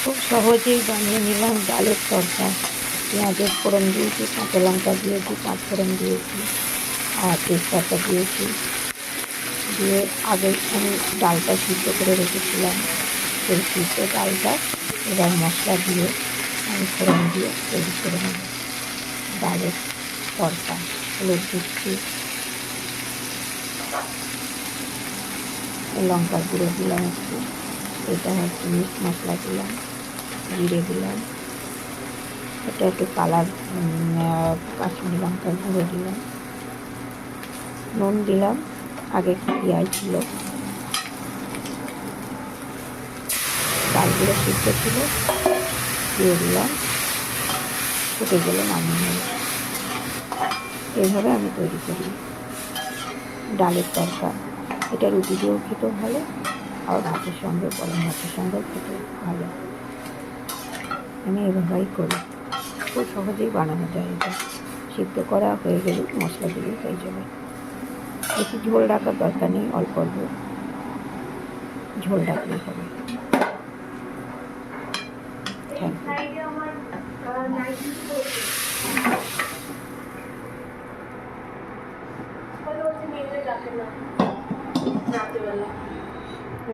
খুব সহজেই বানিয়ে নিলাম ডালের তরকা। পেঁয়াজের ফোড়ন দিয়েছি, কাঁচা লঙ্কা দিয়েছি, পাঁচ ফোড়ন দিয়েছি আর তেজপাতা দিয়েছি। দিয়ে আগে আমি ডালটা সিদ্ধ করে রেখেছিলাম, সেই সিদ্ধ ডালটা এবার মশলা দিয়ে আমি ফোড়ন দিয়ে তৈরি করে নেব ডালের তরকা। হলুদ দিচ্ছি, লঙ্কার গুঁড়ো দিলাম একটু, এটা হচ্ছে মিট মশলা দিলাম, জিরে দিলাম, এটা একটু কালার কাশ্মীরি লঙ্কার গুঁড়ো দিলাম, নুন দিলাম, আগে পেঁয়াজ ছিল, ডালগুলো সিদ্ধ ছিল, দিয়ে দিলাম, ফুটে গেলে নামিয়ে নেব। এইভাবে আমি তৈরি করি ডালের তরকা। এটা রুটি দিয়েও খেতেও ভালো, আর ভাতের সঙ্গে গরম ভাতের সঙ্গেও খেতে ভালো। আমি এভাবেই করি, খুব সহজেই বানানো যায়। এটা সিদ্ধ করা হয়ে গেলে মশলা দিলে হয়ে যাবে। বেশি ঝোল রাখার দরকার নেই, অল্প অল্প ঝোল রাখলেই হবে। Thank you.